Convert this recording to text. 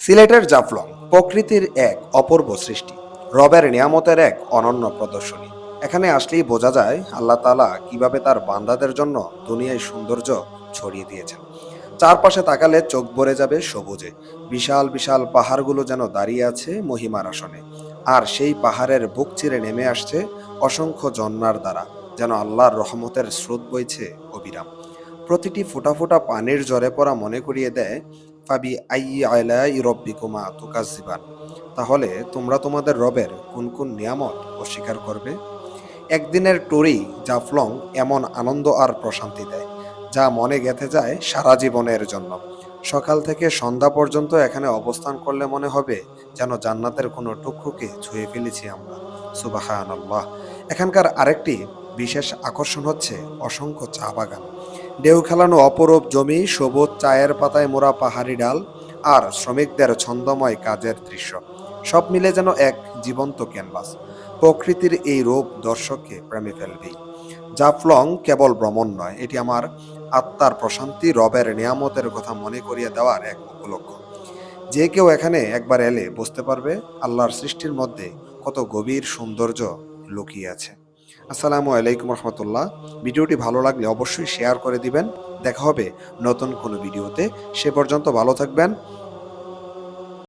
সিলেটের জাফলং প্রকৃতির এক অপূর্ব সৃষ্টি, রবের নিয়ামতের এক অনন্য প্রদর্শনী। এখানে আসলেই বোঝা যায় আল্লাহ তাআলা কিভাবে তার বান্দাদের জন্য দুনিয়ায় সৌন্দর্য ছড়িয়ে দিয়েছেন। চারপাশে তাকালে চোখ ভরে যাবে সবুজে। বিশাল বিশাল পাহাড়গুলো যেন দাঁড়িয়ে আছে মহিমার আসনে। আর সেই পাহাড়ের বুক চিরে নেমে আসছে অসংখ্য ঝর্ণার দ্বারা, যেন আল্লাহর রহমতের স্রোত বইছে অবিরাম। প্রতিটি ফোঁটা ফোঁটা পানির ঝরে পড়া মনে করিয়ে দেয়, ফাবি আইয়ি আলাই রব্বিকুমা তুকাজ্জিবান। তাহলে তোমরা তোমাদের রবের কোন কোন নিয়ামত অস্বীকার করবে? একদিনের ট্যুরেই জাফলং এমন আনন্দ আর প্রশান্তি দেয়, যা মনে গেঁথে যায় সারা জীবনের জন্য। সকাল থেকে সন্ধ্যা পর্যন্ত এখানে অবস্থান করলে মনে হবে যেন জান্নাতের কোনো টুকরোকে ছুঁয়ে ফেলেছি আমরা। সুবহানাল্লাহ। এখানকার আরেকটি বিশেষ আকর্ষণ হচ্ছে অসংখ্য চা বাগান। ঢেউ খেলানো অপরূপ জমি, সবুজ চায়ের পাতায় মোড়া পাহাড়ি ডাল, আর শ্রমিকদের ছন্দময় কাজের দৃশ্য, সব মিলে যেন এক জীবন্ত ক্যানভাস। প্রকৃতির এই রূপ দর্শককে প্রেমে ফেলবেই। জাফলং কেবল ভ্রমণ নয়, এটি আমার আত্মার প্রশান্তি, রবের নিয়ামতের কথা মনে করিয়ে দেওয়ার এক উপলক্ষ। যে কেউ এখানে একবার এলে বুঝতে পারবে আল্লাহর সৃষ্টির মধ্যে কত গভীর সৌন্দর্য লুকিয়ে আছে। আসসালামু আলাইকুম রহমতুল্লাহ। ভিডিওটি ভালো লাগলে অবশ্যই শেয়ার করে দিবেন। দেখা হবে নতুন কোনো ভিডিওতে। সে পর্যন্ত ভালো থাকবেন।